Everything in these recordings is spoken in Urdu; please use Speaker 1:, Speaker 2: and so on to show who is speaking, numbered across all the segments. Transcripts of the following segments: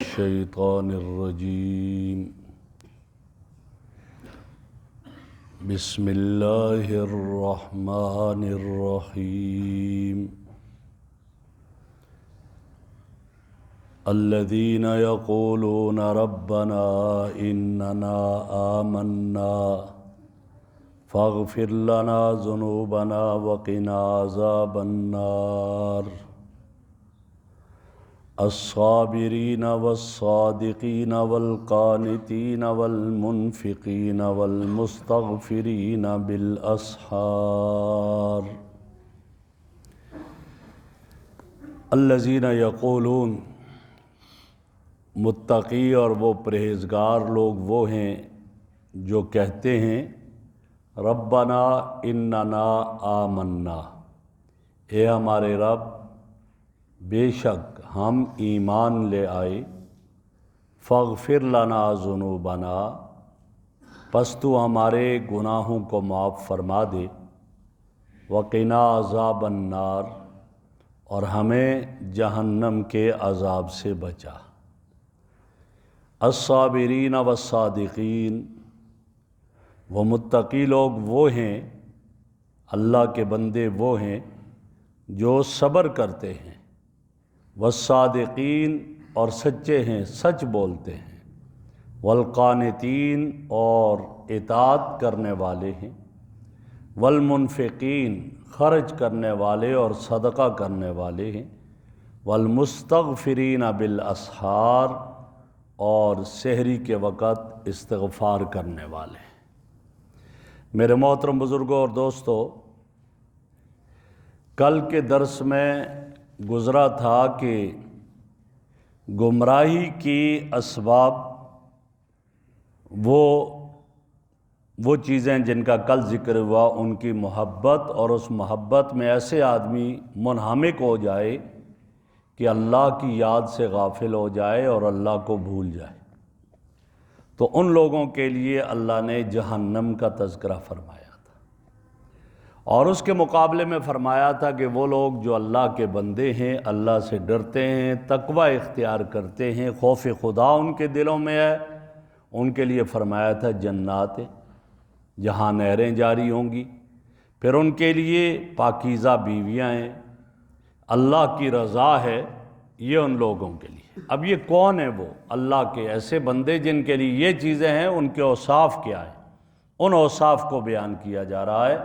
Speaker 1: الشیطان الرجیم بسم اللہ الرحمن الرحیم الذین یقولون ربنا اننا آمنا فاغفر لنا ذنوبنا وقنا عذاب النار الصابرین والصادقین والقانتین والمنفقین والمستغفرین بالاسحار الذین یقولون، متقی اور وہ پرہیزگار لوگ وہ ہیں جو کہتے ہیں ربنا اننا آمنا، اے ہمارے رب بے شک ہم ایمان لے آئے، فاغفر لنا ذنوبنا، پس تو ہمارے گناہوں کو معاف فرما دے، وقنا عذاب النار، اور ہمیں جہنم کے عذاب سے بچا۔ الصابرین والصادقین، وہ متقی لوگ وہ ہیں، اللہ کے بندے وہ ہیں جو صبر کرتے ہیں، والصادقین، اور سچے ہیں، سچ بولتے ہیں، والقانتین، اور اطاعت کرنے والے ہیں، والمنفقین، خرچ کرنے والے اور صدقہ کرنے والے ہیں، والمستغفرین بالاسحار، اور سحری کے وقت استغفار کرنے والے ہیں۔ میرے محترم بزرگوں اور دوستو، کل کے درس میں گزرا تھا کہ گمراہی کی اسباب وہ چیزیں جن کا کل ذکر ہوا، ان کی محبت، اور اس محبت میں ایسے آدمی منہمک ہو جائے کہ اللہ کی یاد سے غافل ہو جائے اور اللہ کو بھول جائے، تو ان لوگوں کے لیے اللہ نے جہنم کا تذکرہ فرمایا، اور اس کے مقابلے میں فرمایا تھا کہ وہ لوگ جو اللہ کے بندے ہیں، اللہ سے ڈرتے ہیں، تقوی اختیار کرتے ہیں، خوف خدا ان کے دلوں میں ہے، ان کے لیے فرمایا تھا جنات، جہاں نہریں جاری ہوں گی، پھر ان کے لیے پاکیزہ بیویاں ہیں، اللہ کی رضا ہے، یہ ان لوگوں کے لیے۔ اب یہ کون ہیں؟ وہ اللہ کے ایسے بندے جن کے لیے یہ چیزیں ہیں، ان کے اوصاف کیا ہیں؟ ان اوصاف کو بیان کیا جا رہا ہے۔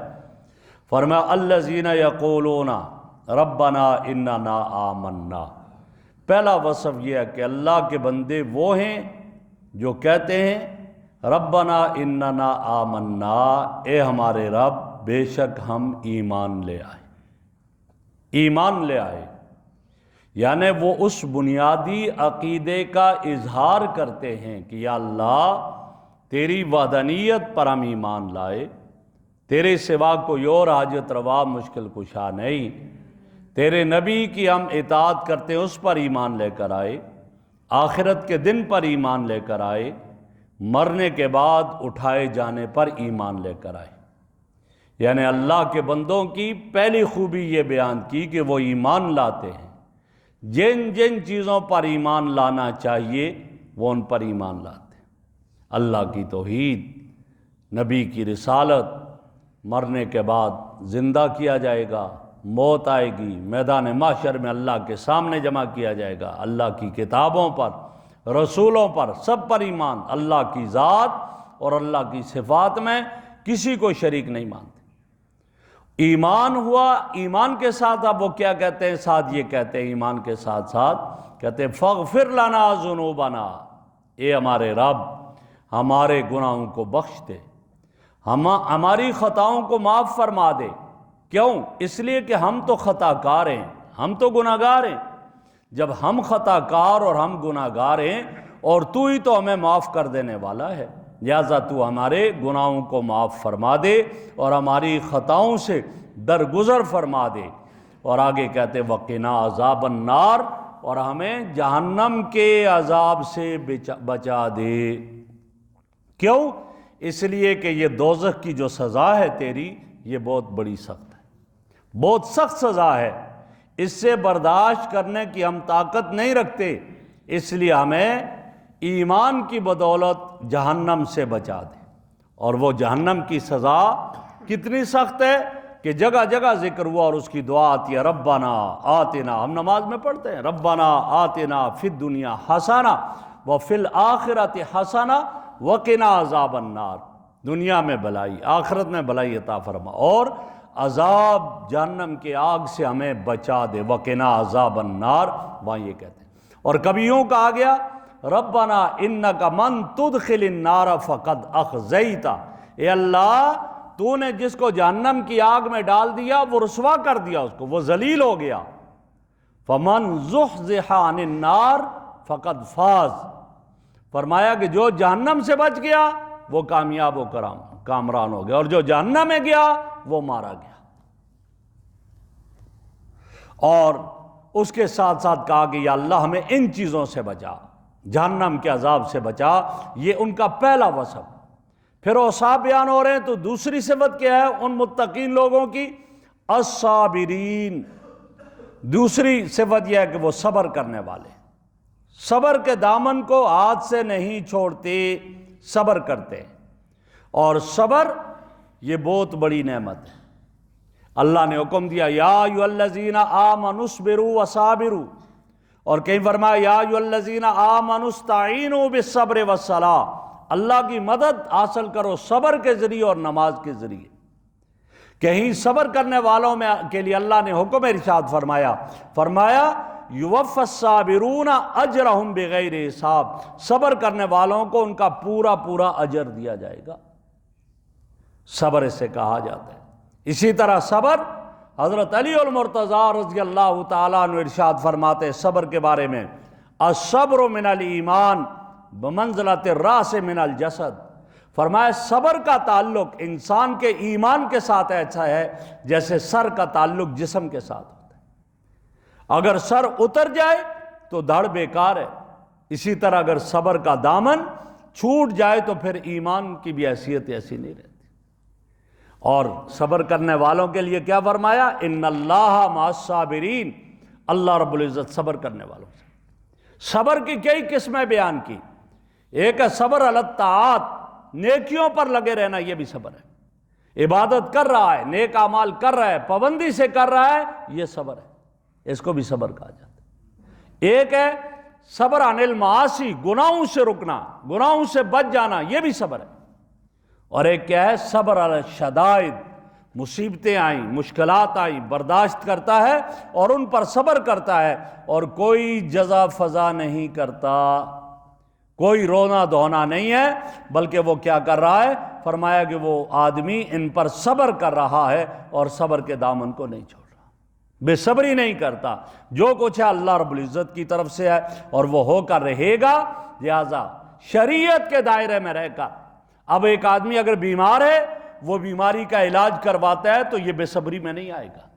Speaker 1: فرمایا الذین یقولون ربنا اننا آمنا، پہلا وصف یہ ہے کہ اللہ کے بندے وہ ہیں جو کہتے ہیں ربنا اننا آمنا، اے ہمارے رب بے شک ہم ایمان لے آئے۔ ایمان لے آئے یعنی وہ اس بنیادی عقیدے کا اظہار کرتے ہیں کہ یا اللہ تیری وحدانیت پر ہم ایمان لائے، تیرے سوا کوئی اور حاجت روا مشکل کشا نہیں، تیرے نبی کی ہم اطاعت کرتے ہیں، اس پر ایمان لے کر آئے، آخرت کے دن پر ایمان لے کر آئے، مرنے کے بعد اٹھائے جانے پر ایمان لے کر آئے۔ یعنی اللہ کے بندوں کی پہلی خوبی یہ بیان کی کہ وہ ایمان لاتے ہیں، جن جن چیزوں پر ایمان لانا چاہیے وہ ان پر ایمان لاتے ہیں۔ اللہ کی توحید، نبی کی رسالت، مرنے کے بعد زندہ کیا جائے گا، موت آئے گی، میدان محشر میں اللہ کے سامنے جمع کیا جائے گا، اللہ کی کتابوں پر، رسولوں پر، سب پر ایمان، اللہ کی ذات اور اللہ کی صفات میں کسی کو شریک نہیں مانتے۔ ایمان ہوا، ایمان کے ساتھ اب وہ کیا کہتے ہیں؟ ساتھ یہ کہتے ہیں، ایمان کے ساتھ ساتھ کہتے ہیں فاغفر لنا ذنوبنا، اے ہمارے رب ہمارے گناہوں کو بخش دے، ہماری خطاؤں کو معاف فرما دے۔ کیوں؟ اس لیے کہ ہم تو خطا کار ہیں، ہم تو گناہ گار ہیں۔ جب ہم خطا کار اور ہم گناہ گار ہیں اور تو ہی تو ہمیں معاف کر دینے والا ہے، لہٰذا تو ہمارے گناہوں کو معاف فرما دے اور ہماری خطاؤں سے درگزر فرما دے۔ اور آگے کہتے وقنا عذاب النار، اور ہمیں جہنم کے عذاب سے بچا دے۔ کیوں؟ اس لیے کہ یہ دوزخ کی جو سزا ہے تیری، یہ بہت بڑی سخت ہے، بہت سخت سزا ہے، اس سے برداشت کرنے کی ہم طاقت نہیں رکھتے۔ اس لیے ہمیں ایمان کی بدولت جہنم سے بچا دے۔ اور وہ جہنم کی سزا کتنی سخت ہے کہ جگہ جگہ ذکر ہوا، اور اس کی دعا آتی ہے ربنا آتنا، ہم نماز میں پڑھتے ہیں ربنا آتنا فی الدنیا حسنہ وفی الآخرۃ حسنہ وقنا عذاب النار، دنیا میں بھلائی، آخرت میں بھلائی عطا فرما، اور عذاب جہنم کے آگ سے ہمیں بچا دے، وقنا عذاب النار، وہاں یہ کہتے ہیں۔ اور کبھی یوں کہا گیا ربنا انک من تدخل النار فقد اخزیتہ، اے اللہ تو نے جس کو جہنم کی آگ میں ڈال دیا وہ رسوا کر دیا، اس کو، وہ ذلیل ہو گیا۔ فمن زحزح عن النار فقد فاز، فرمایا کہ جو جہنم سے بچ گیا وہ کامیاب و کامران ہو گیا، اور جو جہنم میں گیا وہ مارا گیا۔ اور اس کے ساتھ ساتھ کہا کہ یا اللہ ہمیں ان چیزوں سے بچا، جہنم کے عذاب سے بچا، یہ ان کا پہلا وصف۔ پھر اوصاف بیان ہو رہے ہیں تو دوسری صفت کیا ہے ان متقین لوگوں کی؟ الصابرین، دوسری صفت یہ ہے کہ وہ صبر کرنے والے، صبر کے دامن کو ہاتھ سے نہیں چھوڑتے، صبر کرتے ہیں۔ اور صبر یہ بہت بڑی نعمت ہے۔ اللہ نے حکم دیا یا ایھا الذین آمنوا اصبروا وصابروا، اور کہیں فرمایا یا ایھا الذین آمنوا استعینوا بالصبر والصلاۃ، اللہ کی مدد حاصل کرو صبر کے ذریعے اور نماز کے ذریعے۔ کہیں صبر کرنے والوں میں کے لیے اللہ نے حکم ارشاد فرمایا یوفی الصابرون اجرہم بغیر حساب، صبر کرنے والوں کو ان کا پورا پورا اجر دیا جائے گا، صبر اسے کہا جاتا ہے۔ اسی طرح صبر، حضرت علی المرتضیٰ رضی اللہ تعالیٰ عنہ ارشاد فرماتے صبر کے بارے میں الصبر من الایمان بمنزلۃ الراس من الجسد، فرمایا صبر کا تعلق انسان کے ایمان کے ساتھ ایسا ہے جیسے سر کا تعلق جسم کے ساتھ ہوتا ہے، اگر سر اتر جائے تو دھڑ بیکار ہے، اسی طرح اگر صبر کا دامن چھوٹ جائے تو پھر ایمان کی بھی حیثیت ایسی نہیں رہتی۔ اور صبر کرنے والوں کے لیے کیا فرمایا؟ ان اللہ مع الصابرین، اللہ رب العزت صبر کرنے والوں سے۔ صبر کی کئی قسمیں بیان کی، ایک ہے صبر علی الطاعات، نیکیوں پر لگے رہنا، یہ بھی صبر ہے، عبادت کر رہا ہے، نیک اعمال کر رہا ہے، پابندی سے کر رہا ہے، یہ صبر ہے، اس کو بھی صبر کہا جاتا ہے۔ ایک ہے صبر عن المعاصی، گناہوں سے رکنا، گناہوں سے بچ جانا، یہ بھی صبر ہے۔ اور ایک کیا ہے؟ صبر علی الشدائد، مصیبتیں آئیں، مشکلات آئیں، برداشت کرتا ہے اور ان پر صبر کرتا ہے، اور کوئی جزا فضا نہیں کرتا، کوئی رونا دھونا نہیں ہے، بلکہ وہ کیا کر رہا ہے؟ فرمایا کہ وہ آدمی ان پر صبر کر رہا ہے اور صبر کے دامن کو نہیں چھوڑ رہا، بے صبری نہیں کرتا، جو کچھ ہے اللہ رب العزت کی طرف سے ہے اور وہ ہو کر رہے گا۔ لہذا شریعت کے دائرے میں رہ کر اب ایک آدمی اگر بیمار ہے، وہ بیماری کا علاج کرواتا ہے تو یہ بے صبری میں نہیں آئے گا،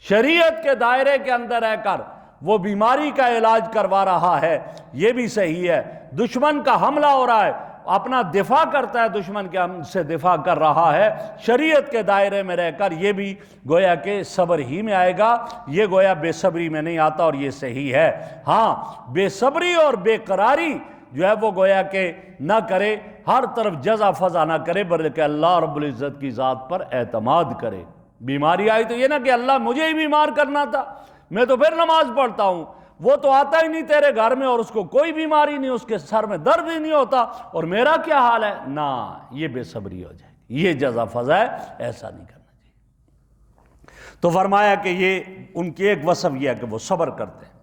Speaker 1: شریعت کے دائرے کے اندر رہ کر وہ بیماری کا علاج کروا رہا ہے، یہ بھی صحیح ہے۔ دشمن کا حملہ ہو رہا ہے، اپنا دفاع کرتا ہے، دشمن کے ہم سے دفاع کر رہا ہے، شریعت کے دائرے میں رہ کر، یہ بھی گویا کہ صبر ہی میں آئے گا، یہ گویا بے صبری میں نہیں آتا، اور یہ صحیح ہے۔ ہاں، بے صبری اور بے قراری جو ہے وہ گویا کہ نہ کرے، ہر طرف جزا فضا نہ کرے، بلکہ اللہ رب العزت کی ذات پر اعتماد کرے۔ بیماری آئی تو یہ نہ کہ اللہ مجھے ہی بیمار کرنا تھا، میں تو پھر نماز پڑھتا ہوں، وہ تو آتا ہی نہیں تیرے گھر میں اور اس کو کوئی بیماری نہیں، اس کے سر میں درد ہی نہیں ہوتا، اور میرا کیا حال ہے؟ نہ، یہ بے صبری ہو جائے گی، یہ جزا فضا ہے، ایسا نہیں کرنا چاہیے۔ تو فرمایا کہ یہ ان کی ایک وصف یہ ہے کہ وہ صبر کرتے ہیں۔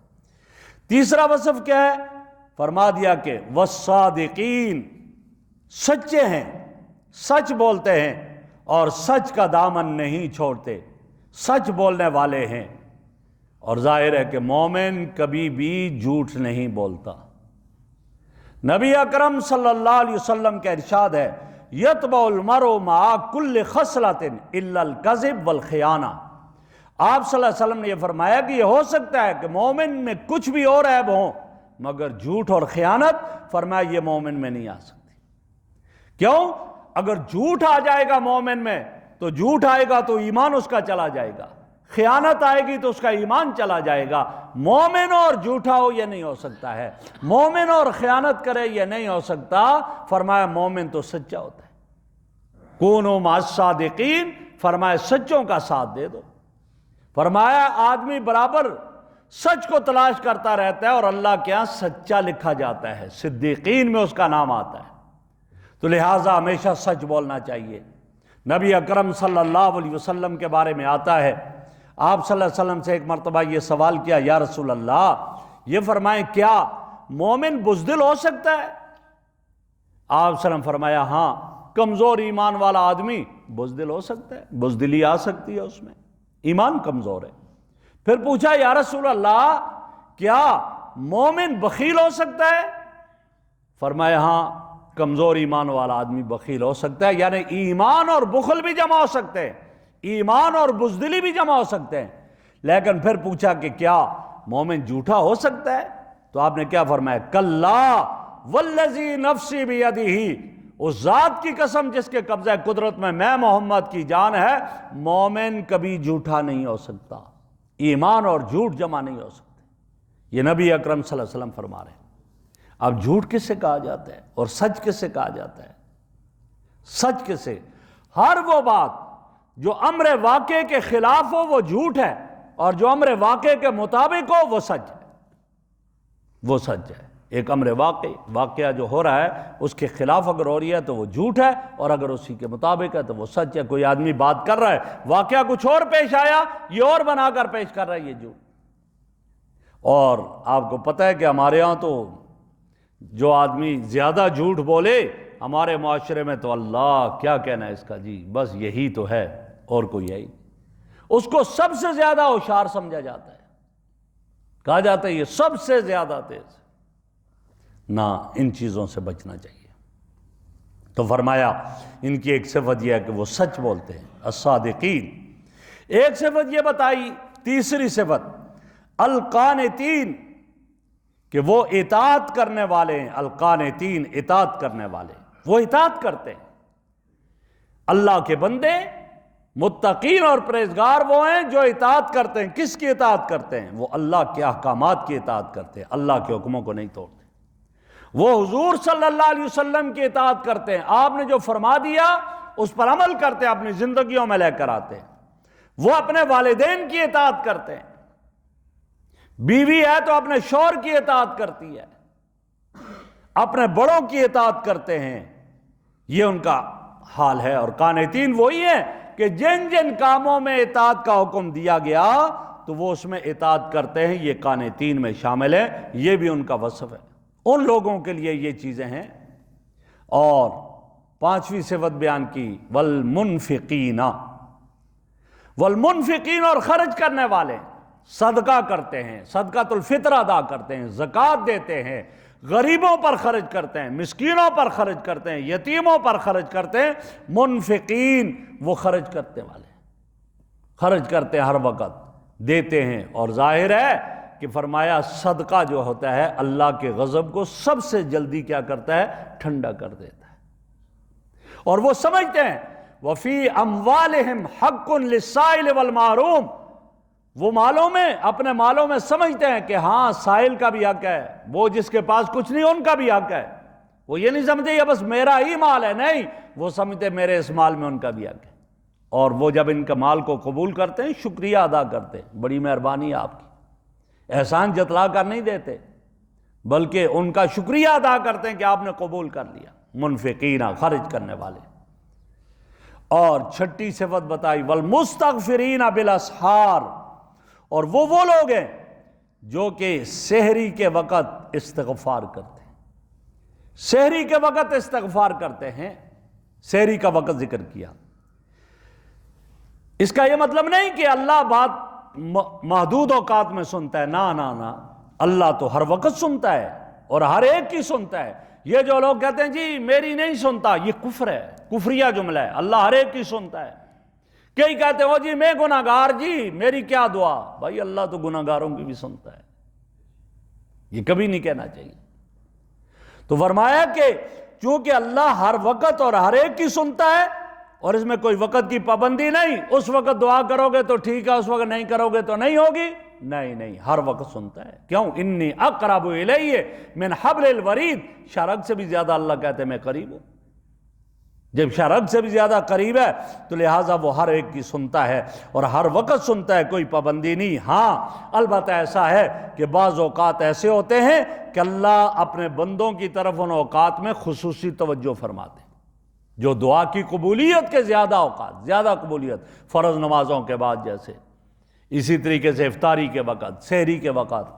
Speaker 1: تیسرا وصف کیا ہے؟ فرما دیا کہ والصادقین، سچے ہیں، سچ بولتے ہیں اور سچ کا دامن نہیں چھوڑتے، سچ بولنے والے ہیں۔ اور ظاہر ہے کہ مومن کبھی بھی جھوٹ نہیں بولتا۔ نبی اکرم صلی اللہ علیہ وسلم کا ارشاد ہے یتبع المرء مع کل خصلۃ الا الکذب والخیانہ، آپ صلی اللہ علیہ وسلم نے یہ فرمایا کہ یہ ہو سکتا ہے کہ مومن میں کچھ بھی اور عیب ہوں مگر جھوٹ اور خیانت، فرمایا یہ مومن میں نہیں آ سکتی۔ کیوں؟ اگر جھوٹ آ جائے گا مومن میں تو جھوٹ آئے گا تو ایمان اس کا چلا جائے گا، خیانت آئے گی تو اس کا ایمان چلا جائے گا۔ مومن اور جھوٹا ہو یہ نہیں ہو سکتا ہے، مومن اور خیانت کرے یہ نہیں ہو سکتا۔ فرمایا مومن تو سچا ہوتا ہے، کونوا مع الصادقین، فرمایا سچوں کا ساتھ دے دو۔ فرمایا آدمی برابر سچ کو تلاش کرتا رہتا ہے اور اللہ کے ہاں سچا لکھا جاتا ہے، صدیقین میں اس کا نام آتا ہے۔ تو لہٰذا ہمیشہ سچ بولنا چاہیے۔ نبی اکرم صلی اللہ علیہ وسلم کے بارے میں آتا ہے، آپ صلی اللہ علیہ وسلم سے ایک مرتبہ یہ سوال کیا، یا رسول اللہ یہ فرمائیں کیا مومن بزدل ہو سکتا ہے؟ آپ صلی اللہ علیہ وسلم فرمایا ہاں، کمزور ایمان والا آدمی بزدل ہو سکتا ہے، بزدلی آ سکتی ہے اس میں، ایمان کمزور ہے۔ پھر پوچھا یا رسول اللہ کیا مومن بخیل ہو سکتا ہے؟ فرمایا ہاں، کمزور ایمان والا آدمی بخیل ہو سکتا ہے، یعنی ایمان اور بخل بھی جمع ہو سکتے ہیں، ایمان اور بزدلی بھی جمع ہو سکتے ہیں۔ لیکن پھر پوچھا کہ کیا مومن جھوٹا ہو سکتا ہے؟ تو آپ نے کیا فرمایا؟ کلا والذی نفسی بیدہ، اس ذات کی قسم جس کے قبضہ قدرت میں محمد کی جان ہے، مومن کبھی جھوٹا نہیں ہو سکتا، ایمان اور جھوٹ جمع نہیں ہو سکتے۔ یہ نبی اکرم صلی اللہ علیہ وسلم فرما رہے ہیں۔ اب جھوٹ کس سے کہا جاتا ہے اور سچ کس سے کہا جاتا ہے؟ سچ کس سے؟ ہر وہ بات جو امر واقع کے خلاف ہو وہ جھوٹ ہے، اور جو امر واقع کے مطابق ہو وہ سچ ہے، وہ سچ ہے۔ ایک امر واقعہ جو ہو رہا ہے اس کے خلاف اگر ہو رہی ہے تو وہ جھوٹ ہے، اور اگر اسی کے مطابق ہے تو وہ سچ ہے۔ کوئی آدمی بات کر رہا ہے، واقعہ کچھ اور پیش آیا، یہ اور بنا کر پیش کر رہا ہے، یہ جھوٹ۔ اور آپ کو پتہ ہے کہ ہمارے ہاں تو جو آدمی زیادہ جھوٹ بولے ہمارے معاشرے میں تو اللہ کیا کہنا ہے اس کا، جی بس یہی تو ہے اور کوئی ہے ہی، اس کو سب سے زیادہ ہوشیار سمجھا جاتا ہے، کہا جاتا ہے یہ سب سے زیادہ تیز۔ نہ، ان چیزوں سے بچنا چاہیے۔ تو فرمایا ان کی ایک صفت یہ ہے کہ وہ سچ بولتے ہیں، الصادقین۔ ایک صفت یہ بتائی، تیسری صفت القانتین، کہ وہ اطاعت کرنے والے ہیں۔ القانتین، اطاعت کرنے والے، وہ اطاعت کرتے ہیں۔ اللہ کے بندے متقین اور پرہیزگار وہ ہیں جو اطاعت کرتے ہیں۔ کس کی اطاعت کرتے ہیں؟ وہ اللہ کے احکامات کی اطاعت کرتے ہیں، اللہ کے حکموں کو نہیں توڑتے۔ وہ حضور صلی اللہ علیہ وسلم کی اطاعت کرتے ہیں، آپ نے جو فرما دیا اس پر عمل کرتے ہیں، اپنی زندگیوں میں لے کر آتے ہیں۔ وہ اپنے والدین کی اطاعت کرتے ہیں، بیوی ہے تو اپنے شوہر کی اطاعت کرتی ہے، اپنے بڑوں کی اطاعت کرتے ہیں، یہ ان کا حال ہے۔ اور قانتین وہی ہیں کہ جن جن کاموں میں اطاعت کا حکم دیا گیا تو وہ اس میں اطاعت کرتے ہیں، یہ قانتین میں شامل ہے، یہ بھی ان کا وصف ہے، ان لوگوں کے لیے یہ چیزیں ہیں۔ اور پانچویں صفت بیان کی، والمنفقین، والمنفقین، اور خرچ کرنے والے، صدقہ کرتے ہیں، صدقۃ الفطر ادا کرتے ہیں، زکوٰۃ دیتے ہیں، غریبوں پر خرچ کرتے ہیں، مسکینوں پر خرچ کرتے ہیں، یتیموں پر خرچ کرتے ہیں۔ منفقین، وہ خرچ کرتے والے، خرچ کرتے ہیں، ہر وقت دیتے ہیں۔ اور ظاہر ہے کہ فرمایا صدقہ جو ہوتا ہے اللہ کے غضب کو سب سے جلدی کیا کرتا ہے؟ ٹھنڈا کر دیتا ہے۔ اور وہ سمجھتے ہیں وَفِي أَمْوَالِهِمْ حَقٌّ لِلسَّائِلِ وَالْمَحْرُومِ، وہ مالوں میں، اپنے مالوں میں سمجھتے ہیں کہ ہاں سائل کا بھی حق ہے، وہ جس کے پاس کچھ نہیں ان کا بھی حق ہے۔ وہ یہ نہیں سمجھتے یہ بس میرا ہی مال ہے، نہیں، وہ سمجھتے میرے اس مال میں ان کا بھی حق ہے۔ اور وہ جب ان کا مال کو قبول کرتے ہیں شکریہ ادا کرتے ہیں، بڑی مہربانی ہے آپ کی، احسان جتلا کر نہیں دیتے بلکہ ان کا شکریہ ادا کرتے ہیں کہ آپ نے قبول کر لیا۔ منفقین، خرچ کرنے والے۔ اور چھٹی صفت بتائی، والمستغفرین بالاسحار، اور وہ لوگ ہیں جو کہ سحری کے وقت استغفار کرتے ہیں، سحری کے وقت استغفار کرتے ہیں۔ سحری کا وقت ذکر کیا، اس کا یہ مطلب نہیں کہ اللہ بات محدود اوقات میں سنتا ہے، نہ، اللہ تو ہر وقت سنتا ہے اور ہر ایک کی سنتا ہے۔ یہ جو لوگ کہتے ہیں جی میری نہیں سنتا، یہ کفر ہے، کفریہ جملہ ہے۔ اللہ ہر ایک کی سنتا ہے۔ کئی کہتے ہیں جی میں گناہگار، جی میری کیا دعا؟ بھائی اللہ تو گناہگاروں کی بھی سنتا ہے، یہ کبھی نہیں کہنا چاہیے۔ تو فرمایا کہ چونکہ اللہ ہر وقت اور ہر ایک کی سنتا ہے، اور اس میں کوئی وقت کی پابندی نہیں، اس وقت دعا کرو گے تو ٹھیک ہے، اس وقت نہیں کرو گے تو نہیں ہوگی، نہیں، ہر وقت سنتا ہے۔ کیوں؟ انی اقرب الیہ من حبل الورید، شرک سے بھی زیادہ اللہ کہتے ہیں میں قریب ہوں۔ جب شرک سے بھی زیادہ قریب ہے تو لہٰذا وہ ہر ایک کی سنتا ہے اور ہر وقت سنتا ہے، کوئی پابندی نہیں۔ ہاں البتہ ایسا ہے کہ بعض اوقات ایسے ہوتے ہیں کہ اللہ اپنے بندوں کی طرف ان اوقات میں خصوصی توجہ فرماتے ہیں، جو دعا کی قبولیت کے زیادہ اوقات، زیادہ قبولیت، فرض نمازوں کے بعد جیسے، اسی طریقے سے افطاری کے وقت، سحری کے وقت،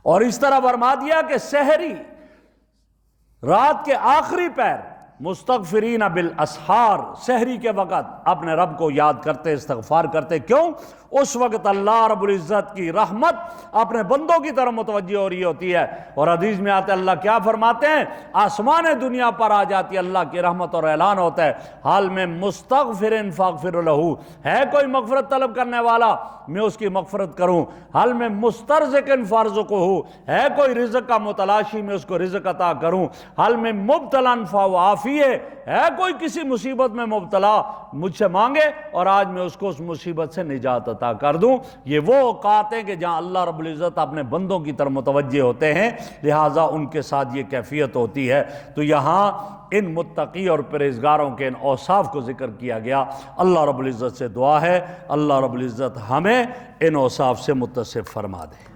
Speaker 1: اور اس طرح فرما دیا کہ سحری رات کے آخری پہر، مستغفرین بالاسحار، سحری کے وقت اپنے رب کو یاد کرتے، استغفار کرتے۔ کیوں؟ اس وقت اللہ رب العزت کی رحمت اپنے بندوں کی طرف متوجہ ہو رہی ہوتی ہے، اور حدیث میں آتے اللہ کیا فرماتے ہیں؟ آسمان دنیا پر آ جاتی ہے اللہ کی رحمت اور اعلان ہوتا ہے حال میں مستغفرن فاغفر لہ، ہے کوئی مغفرت طلب کرنے والا میں اس کی مغفرت کروں، حال میں مسترزقن فارزقہ، ہے کوئی رزق کا متلاشی میں اس کو رزق عطا کروں، حال میں مبتلا فعافیہ، ہے کوئی کسی مصیبت میں مبتلا مجھ سے مانگے اور آج میں اس کو اس مصیبت سے نجات عطا کر دوں۔ یہ وہ اوقات ہیں کہ جہاں اللہ رب العزت اپنے بندوں کی طرف متوجہ ہوتے ہیں، لہٰذا ان کے ساتھ یہ کیفیت ہوتی ہے۔ تو یہاں ان متقی اور پرہیزگاروں کے ان اوصاف کو ذکر کیا گیا۔ اللہ رب العزت سے دعا ہے اللہ رب العزت ہمیں ان اوصاف سے متصف فرما دے۔